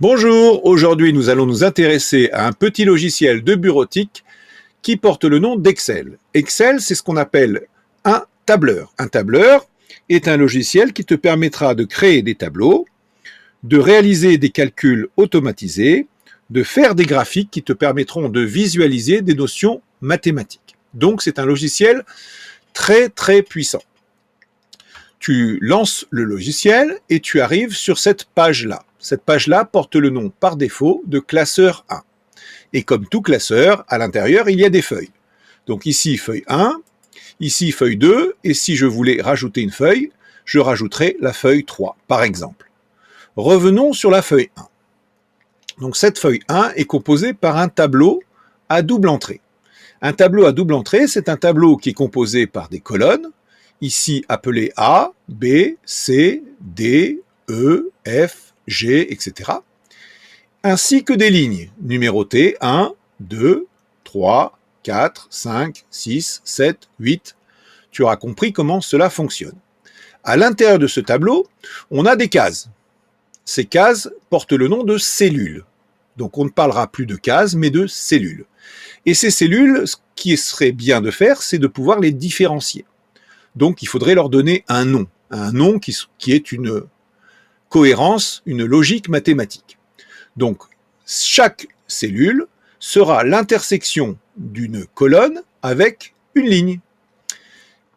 Bonjour, aujourd'hui nous allons nous intéresser à un petit logiciel de bureautique qui porte le nom d'Excel. Excel, c'est ce qu'on appelle un tableur. Un tableur est un logiciel qui te permettra de créer des tableaux, de réaliser des calculs automatisés, de faire des graphiques qui te permettront de visualiser des notions mathématiques. Donc c'est un logiciel très très puissant. Tu lances le logiciel et tu arrives sur cette page-là. Cette page-là porte le nom par défaut de classeur 1. Et comme tout classeur, à l'intérieur, il y a des feuilles. Donc ici, feuille 1, ici, feuille 2, et si je voulais rajouter une feuille, je rajouterais la feuille 3, par exemple. Revenons sur la feuille 1. Donc cette feuille 1 est composée par un tableau à double entrée. Un tableau à double entrée, c'est un tableau qui est composé par des colonnes, ici appelées A, B, C, D, E, F, G, etc., ainsi que des lignes numérotées 1, 2, 3, 4, 5, 6, 7, 8. Tu auras compris comment cela fonctionne. À l'intérieur de ce tableau, on a des cases. Ces cases portent le nom de cellules. Donc on ne parlera plus de cases, mais de cellules. Et ces cellules, ce qui serait bien de faire, c'est de pouvoir les différencier. Donc il faudrait leur donner un nom qui est une cohérence, une logique mathématique. Donc chaque cellule sera l'intersection d'une colonne avec une ligne.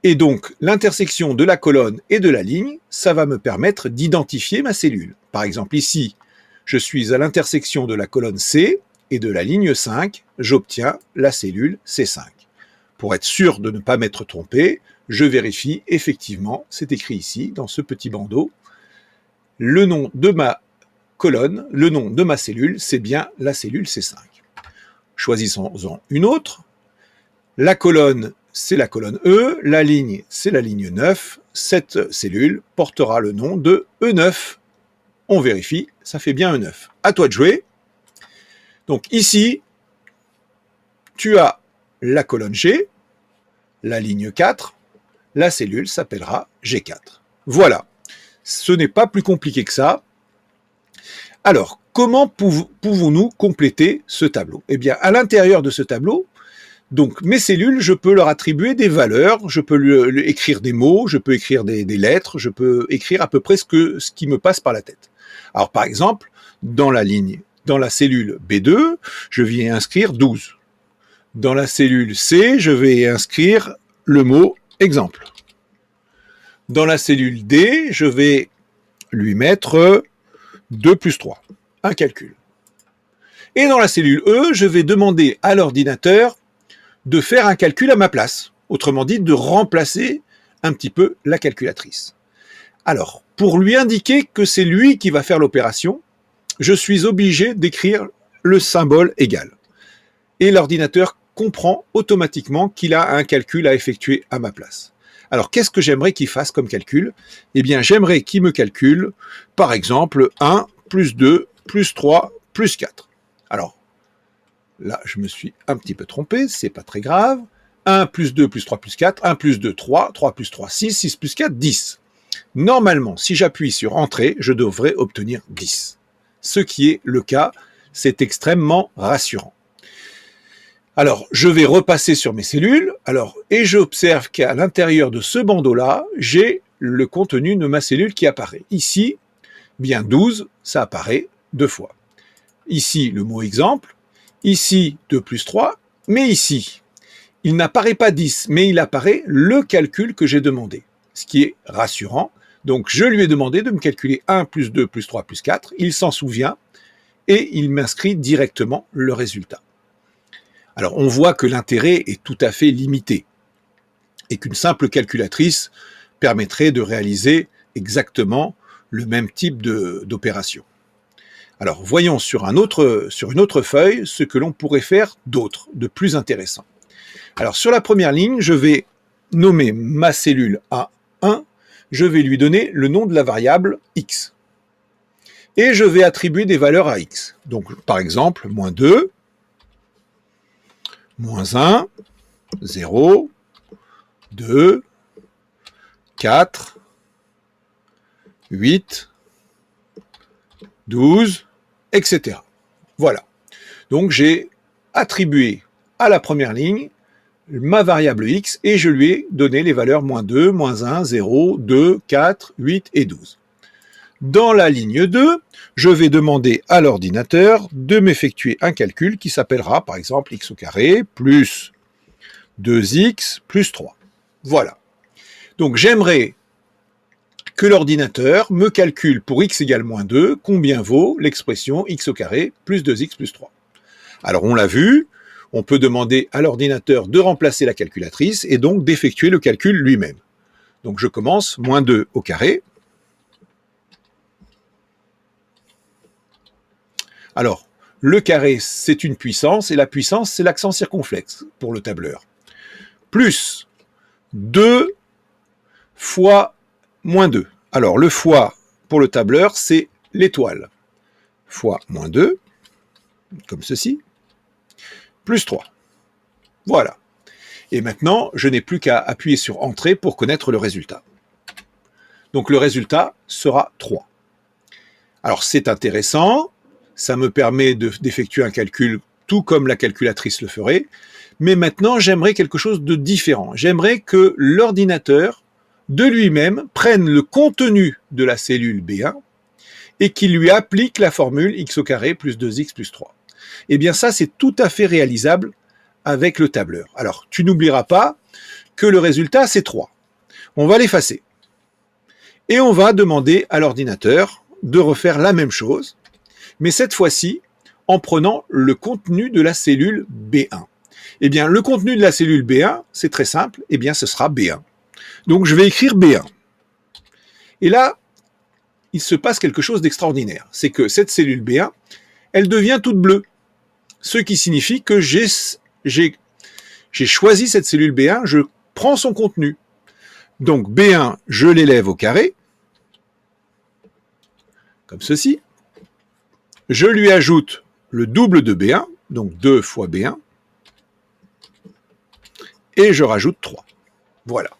Et donc l'intersection de la colonne et de la ligne, ça va me permettre d'identifier ma cellule. Par exemple ici, je suis à l'intersection de la colonne C et de la ligne 5, j'obtiens la cellule C5. Pour être sûr de ne pas m'être trompé, je vérifie effectivement, c'est écrit ici, dans ce petit bandeau, le nom de ma colonne, le nom de ma cellule, c'est bien la cellule C5. Choisissons-en une autre. La colonne, c'est la colonne E, la ligne, c'est la ligne 9. Cette cellule portera le nom de E9. On vérifie, ça fait bien E9. À toi de jouer. Donc ici, tu as la colonne G, la ligne 4, la cellule s'appellera G4. Voilà, ce n'est pas plus compliqué que ça. Alors, comment pouvons-nous compléter ce tableau? Eh bien, à l'intérieur de ce tableau, donc mes cellules, je peux leur attribuer des valeurs, je peux écrire des mots, je peux écrire des lettres, je peux écrire à peu près ce qui me passe par la tête. Alors, par exemple, dans la cellule B2, je vais inscrire 12. Dans la cellule C, je vais inscrire le mot exemple. Dans la cellule D, je vais lui mettre 2 plus 3, un calcul. Et dans la cellule E, je vais demander à l'ordinateur de faire un calcul à ma place, autrement dit de remplacer un petit peu la calculatrice. Alors, pour lui indiquer que c'est lui qui va faire l'opération, je suis obligé d'écrire le symbole égal. Et l'ordinateur comprend automatiquement qu'il a un calcul à effectuer à ma place. Alors, qu'est-ce que j'aimerais qu'il fasse comme calcul? Eh bien, j'aimerais qu'il me calcule, par exemple, 1 plus 2 plus 3 plus 4. Alors, là, je me suis un petit peu trompé, c'est pas très grave. 1 plus 2 plus 3 plus 4, 1 plus 2, 3, 3 plus 3, 6, 6 plus 4, 10. Normalement, si j'appuie sur Entrée, je devrais obtenir 10. Ce qui est le cas, c'est extrêmement rassurant. Alors, je vais repasser sur mes cellules, et j'observe qu'à l'intérieur de ce bandeau-là, j'ai le contenu de ma cellule qui apparaît. Ici, bien 12, ça apparaît 2 fois. Ici, le mot exemple, ici, 2 plus 3, mais ici, il n'apparaît pas 10, mais il apparaît le calcul que j'ai demandé, ce qui est rassurant. Donc, je lui ai demandé de me calculer 1 plus 2 plus 3 plus 4, il s'en souvient, et il m'inscrit directement le résultat. Alors, on voit que l'intérêt est tout à fait limité et qu'une simple calculatrice permettrait de réaliser exactement le même type d'opération. Alors, voyons sur une autre feuille ce que l'on pourrait faire d'autre, de plus intéressant. Alors, sur la première ligne, je vais nommer ma cellule A1, je vais lui donner le nom de la variable x. Et je vais attribuer des valeurs à x. Donc, par exemple, moins 2, moins 1, 0, 2, 4, 8, 12, etc. Voilà. Donc j'ai attribué à la première ligne ma variable x et je lui ai donné les valeurs -2, -1, 0, 2, 4, 8 et 12. Dans la ligne 2, je vais demander à l'ordinateur de m'effectuer un calcul qui s'appellera par exemple x au carré plus 2x plus 3. Voilà. Donc j'aimerais que l'ordinateur me calcule pour x égale -2 combien vaut l'expression x au carré plus 2x plus 3. Alors on l'a vu, on peut demander à l'ordinateur de remplacer la calculatrice et donc d'effectuer le calcul lui-même. Donc je commence -2 au carré. Alors, le carré, c'est une puissance, et la puissance, c'est l'accent circonflexe pour le tableur. Plus 2 fois -2. Alors, le fois pour le tableur, c'est l'étoile. Fois -2, comme ceci, plus 3. Voilà. Et maintenant, je n'ai plus qu'à appuyer sur Entrée pour connaître le résultat. Donc, le résultat sera 3. Alors, c'est intéressant. Ça me permet d'effectuer un calcul tout comme la calculatrice le ferait. Mais maintenant, j'aimerais quelque chose de différent. J'aimerais que l'ordinateur, de lui-même, prenne le contenu de la cellule B1 et qu'il lui applique la formule x au carré plus 2x plus 3. Eh bien ça, c'est tout à fait réalisable avec le tableur. Alors, tu n'oublieras pas que le résultat, c'est 3. On va l'effacer. Et on va demander à l'ordinateur de refaire la même chose, mais cette fois-ci, en prenant le contenu de la cellule B1. Eh bien, le contenu de la cellule B1, c'est très simple, eh bien, ce sera B1. Donc, je vais écrire B1. Et là, il se passe quelque chose d'extraordinaire. C'est que cette cellule B1, elle devient toute bleue. Ce qui signifie que j'ai choisi cette cellule B1, je prends son contenu. Donc, B1, je l'élève au carré, comme ceci. Je lui ajoute le double de B1, donc 2 fois B1, et je rajoute 3. Voilà.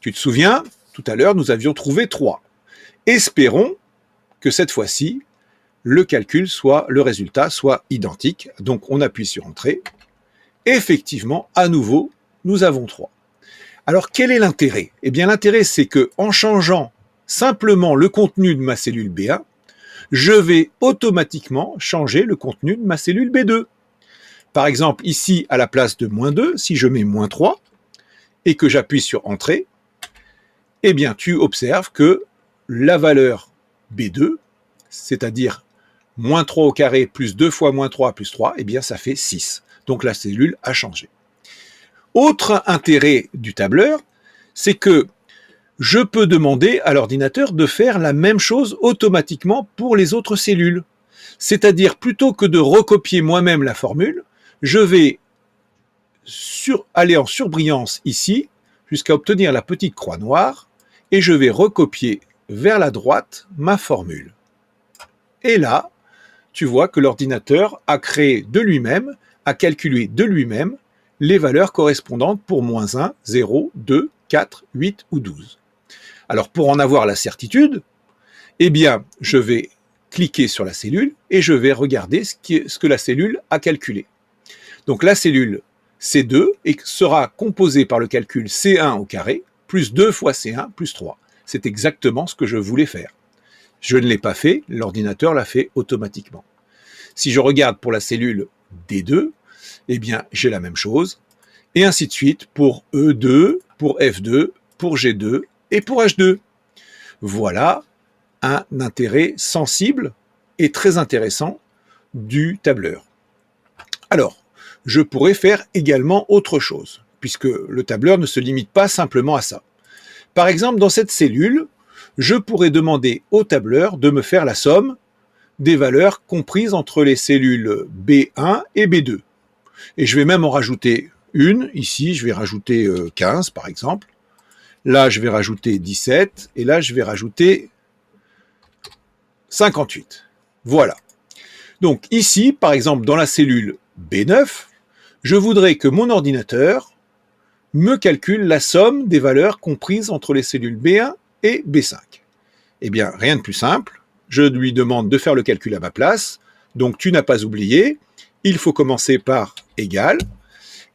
Tu te souviens, tout à l'heure, nous avions trouvé 3. Espérons que cette fois-ci, le résultat soit identique. Donc, on appuie sur Entrée. Effectivement, à nouveau, nous avons 3. Alors, quel est l'intérêt? Eh bien, l'intérêt, c'est qu'en changeant simplement le contenu de ma cellule B1, je vais automatiquement changer le contenu de ma cellule B2. Par exemple, ici, à la place de -2, si je mets -3 et que j'appuie sur Entrée, eh bien, tu observes que la valeur B2, c'est-à-dire -3 au carré plus 2 fois -3 plus 3, eh bien, ça fait 6. Donc, la cellule a changé. Autre intérêt du tableur, c'est que je peux demander à l'ordinateur de faire la même chose automatiquement pour les autres cellules. C'est-à-dire, plutôt que de recopier moi-même la formule, je vais aller en surbrillance ici, jusqu'à obtenir la petite croix noire, et je vais recopier vers la droite ma formule. Et là, tu vois que l'ordinateur a créé de lui-même, a calculé de lui-même les valeurs correspondantes pour -1, 0, 2, 4, 8 ou 12. Alors pour en avoir la certitude, eh bien je vais cliquer sur la cellule et je vais regarder ce que la cellule a calculé. Donc la cellule C2 sera composée par le calcul C1 au carré plus 2 fois C1 plus 3. C'est exactement ce que je voulais faire. Je ne l'ai pas fait, l'ordinateur l'a fait automatiquement. Si je regarde pour la cellule D2, eh bien j'ai la même chose, et ainsi de suite pour E2, pour F2, pour G2 et pour H2. Voilà un intérêt sensible et très intéressant du tableur. Alors, je pourrais faire également autre chose, puisque le tableur ne se limite pas simplement à ça. Par exemple, dans cette cellule, je pourrais demander au tableur de me faire la somme des valeurs comprises entre les cellules B1 et B2. Et je vais même en rajouter une. Ici, je vais rajouter 15, par exemple. Là, je vais rajouter 17. Et là, je vais rajouter 58. Voilà. Donc ici, par exemple, dans la cellule B9, je voudrais que mon ordinateur me calcule la somme des valeurs comprises entre les cellules B1 et B5. Eh bien, rien de plus simple. Je lui demande de faire le calcul à ma place. Donc tu n'as pas oublié, il faut commencer par égal,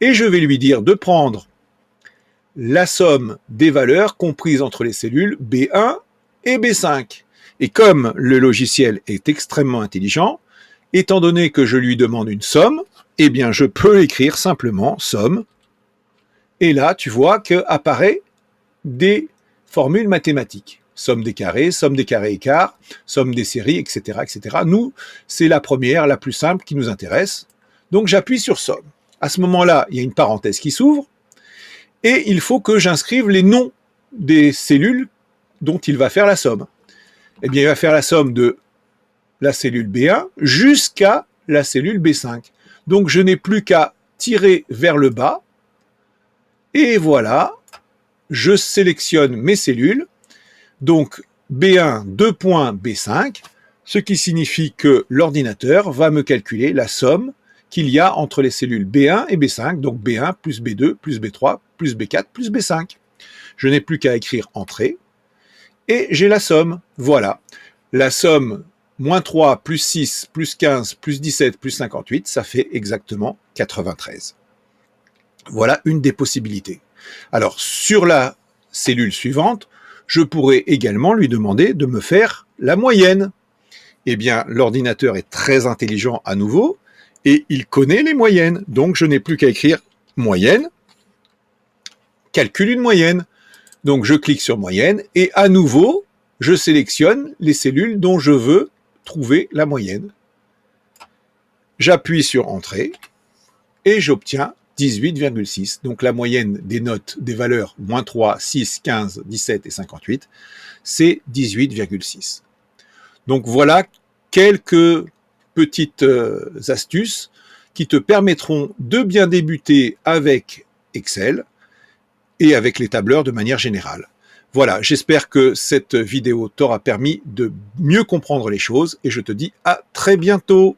et je vais lui dire de prendre la somme des valeurs comprises entre les cellules B1 et B5. Et comme le logiciel est extrêmement intelligent, étant donné que je lui demande une somme, eh bien je peux écrire simplement somme, et là tu vois qu'apparaît des formules mathématiques. Somme des carrés écarts, somme des séries, etc., etc. Nous, c'est la première, la plus simple qui nous intéresse. Donc j'appuie sur somme. À ce moment-là, il y a une parenthèse qui s'ouvre et il faut que j'inscrive les noms des cellules dont il va faire la somme. Eh bien, il va faire la somme de la cellule B1 jusqu'à la cellule B5. Donc je n'ai plus qu'à tirer vers le bas et voilà, je sélectionne mes cellules. Donc B1, 2 points B5, ce qui signifie que l'ordinateur va me calculer la somme qu'il y a entre les cellules B1 et B5, donc B1 plus B2 plus B3 plus B4 plus B5. Je n'ai plus qu'à écrire entrée, et j'ai la somme. Voilà, la somme moins 3 plus 6 plus 15 plus 17 plus 58, ça fait exactement 93. Voilà une des possibilités. Alors, sur la cellule suivante, je pourrais également lui demander de me faire la moyenne. Eh bien, l'ordinateur est très intelligent à nouveau et il connaît les moyennes. Donc, je n'ai plus qu'à écrire moyenne, calcule une moyenne. Donc, je clique sur moyenne et à nouveau, je sélectionne les cellules dont je veux trouver la moyenne. J'appuie sur entrée et j'obtiens 18,6. Donc la moyenne des notes des valeurs moins 3, 6, 15, 17 et 58, c'est 18,6. Donc voilà quelques petites astuces qui te permettront de bien débuter avec Excel et avec les tableurs de manière générale. Voilà, j'espère que cette vidéo t'aura permis de mieux comprendre les choses et je te dis à très bientôt.